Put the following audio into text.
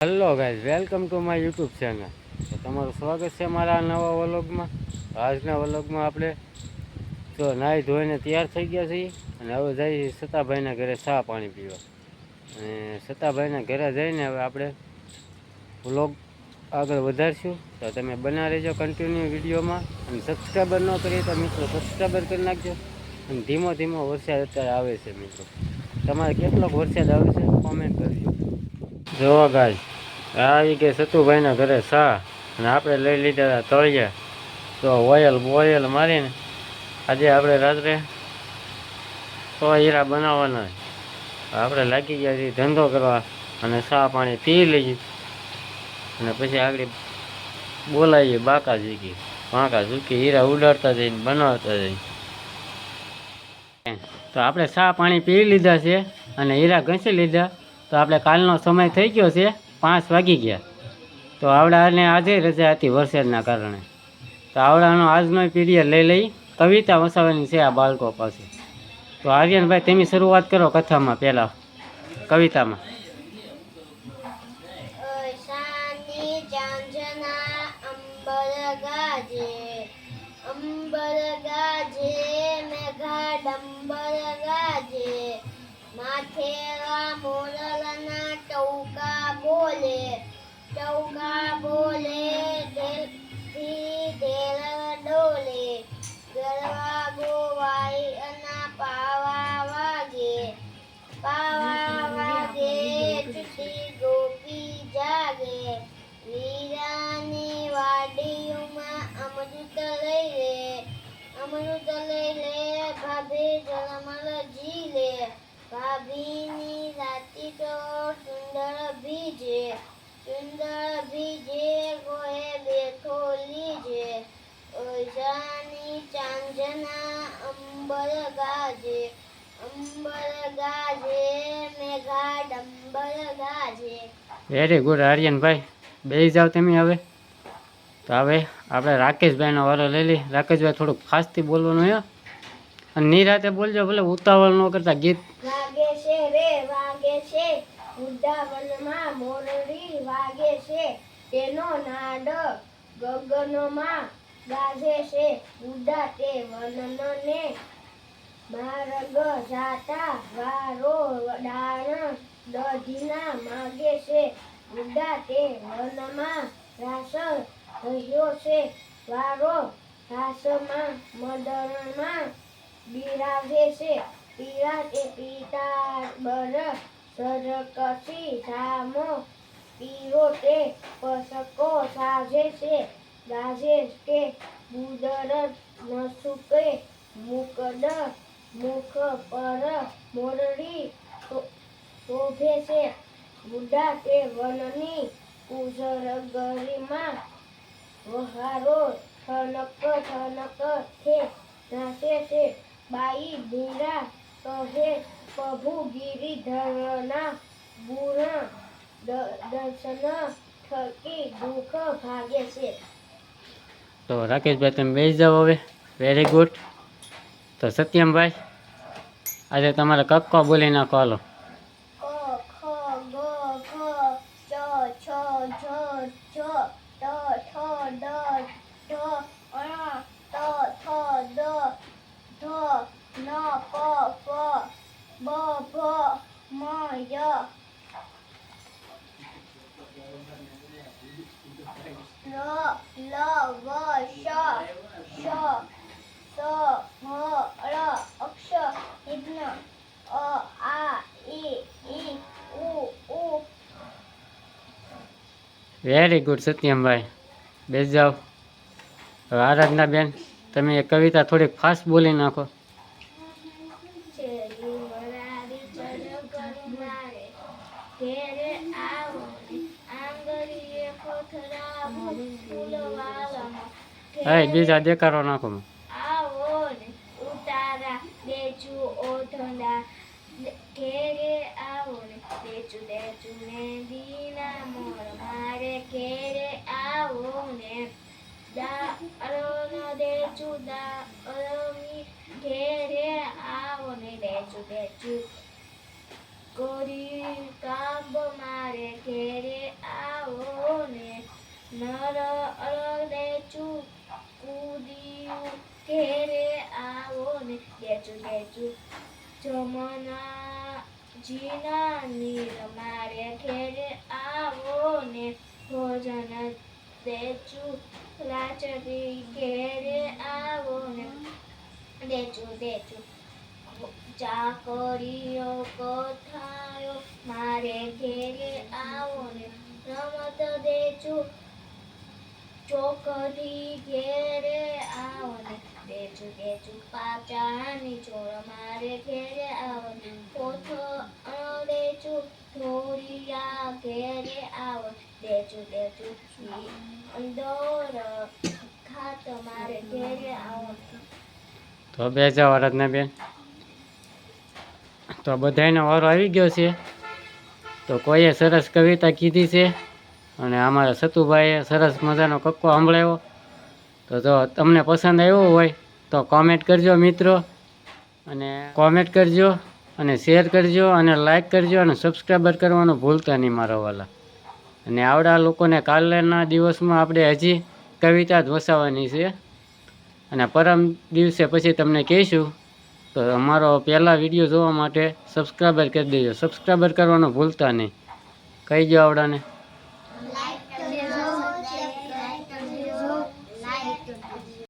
Hello guys, welcome to my YouTube channel. તો તમારું સ્વાગત છે મારા નવા વ્લોગમાં. આજના વ્લોગમાં આપણે તો નાહી ધોઈને તૈયાર થઈ ગયા છીએ અને હવે જઈએ સતાભાઈના ઘરે ચા પાણી પીવા. અને સતાભાઈના ઘરે જઈને હવે આપણે વ્લોગ આગળ વધારશું. તો તમે બના રહેજો કન્ટિન્યુ વિડીયોમાં. અને સબસ્ક્રાઈબર ન કરીએ તો મિત્રો સબસ્ક્રાઈબર કરી નાખજો. અને ધીમો ધીમો વરસાદ અત્યારે આવે છે મિત્રો. તમારે કેટલોક વરસાદ આવે છે કોમેન્ટ કરજો. જોવા ગાય આવી કે સતુભાઈના ઘરે ચા અને આપણે લઈ લીધા તળિયા. તો ઓયલ મારીને આજે આપણે રાત્રે તો હીરા બનાવવાના આપણે લાગી ગયા છીએ ધંધો કરવા. અને ચા પાણી પી લઈએ અને પછી આગળ બોલાવીએ બાકા ઝીકી વાંકા ઝૂકી હીરા ઉડાડતા જઈને બનાવતા જઈએ. તો આપણે ચા પાણી પી લીધા છે અને હીરા ઘસી લીધા. તો આપણે કાલનો સમય થઈ ગયો છે, 5 વાગી ગયા. તો આવડાને આજે રજા હતી વરસાદના કારણે. તો આવડાનો આજનો પીરિયડ લઈ કવિતા વસાવવાની છે આ બાળકો પાસે. તો આર્યનભાઈ તમે શરૂઆત કરો કથામાં, પહેલાં કવિતામાં. માથેલા મોરલના ટૌકા બોલે દિલથી દિલ ડોલે. ગરવા ગોવાઈ અના પાવા વાગે ચૂટી ગોપી જાગે. વીરાની વાડીઓમાં અમૃત લઈ લે ભાભી જલમલ જી લે. ભાભીની રાતી તો સુંદર બીજે ગોહે બેઠો લીજે. ઓજાની ચાંદના અંબર ગાજે મેઘા ડંબર ગાજે. વેરી ગુડ આર્યનભાઈ, બેસી જાઓ તમે હવે. તો હવે આપણે રાકેશભાઈનો વારો લઈ લઈએ. રાકેશભાઈ થોડુંક ફાસ્ટથી બોલવાનું હે અને નિરાતે બોલજો, ભલે ઉતાવળ ન કરતા. ગીત વાગે છે ઉડાવનમાં મોરડી વાગે છે. તેનો નાદ ગગનમાં ગાજે છે. ઉડા તે વનને માર્ગ જાતા વારો ડાણ દધીના માગે છે. ઉડા તે વનમાં રાસ રહ્યો છે. વારો રાસમાં મદરમાં બિરાજે છે. પીરા તે પિતા બર સરકસી ધામો પીરો તે પસકો સાજે છે. ગાજે કે બુદર નસુકે મુકડ મુખ પર મોરડી શોભે છે. બુડા તે વનની કુજર ગરીમાં વહારો ઠનક થે નાચે છે. બાઈ મીરા કહે પ્રભુ ગિરિધરના ગુણ દર્શન થકી દુઃખ ભાગે છે. તો રાકેશભાઈ તમે બેસી જાઓ હવે. Very good. તો સત્યમભાઈ આજે તમારે કક્કો બોલી નાખો, હાલો. ક ખ ગ ઘ ચ છ ઝ ઝ ટ ઠ ડ ઢ ણ ત થ દ ધ ન પ ફ બ ભ મ ય લ વ શ શ સ હ ળ અક્ષર વિઘ્ન અ આ ઈ ઉ વેરી ગુડ સત્યમભાઈ, બેસી જાઓ. હવે આરાધના બેન તમે એ કવિતા થોડીક ફાસ્ટ બોલી નાખો. ઘેરે આવો આંગળીએ કોથળા ફૂલવાળા. બીજા દેકારો નાખો. આવો ને ઉતારા દેચું ઓઠંડા. ઘેરે આવો ને દેચું ને દીના મોર મારે. ઘેરે આવો ને દારો ન દેચું દારમી. ઘેરે આવો ને દેચું કોરી કાબ મારે. ઘેરે દેજો જમના જીના નીર મારે ઘેરે આવો ને ભોજન દેજો લાચરી ઘેરે આવો ને દેજો ચાકરીઓ કથાયો મારે ઘેરે આવો ને રમત દેજો ચોકડી ઘેરે આવો ને દેજો પાચાની ચોર મારે ઘેરે આવો ને પોથો દેજો ઢોરિયા ઘેરે આવો દેજો દોર ખાત મારે ઘેરે આવો તો બેસા વરદના બેન, તો બધાયનો વારો આવી ગયો છે. તો કોઈએ સરસ કવિતા કીધી છે અને અમારા સતુભાઈએ સરસ મજાનો કક્કો સંભળાવ્યો. તો જો તમને પસંદ આવ્યો હોય તો કોમેન્ટ કરજો મિત્રો, અને કોમેન્ટ કરજો અને શેર કરજો અને લાઈક કરજો અને સબસ્ક્રાઈબર કરવાનું ભૂલતા નહીં મારા વાલા. અને આવડા લોકોને કાલના દિવસમાં આપણે હજી કવિતા જ વસાવવાની છે અને પરમ દિવસે પછી તમને કહીશું. તો અમારો પહેલાં વિડીયો જોવા માટે સબસ્ક્રાઈબર કરી દેજો, સબસ્ક્રાઈબર કરવાનું ભૂલતા નહીં. કહી દો આવડાને.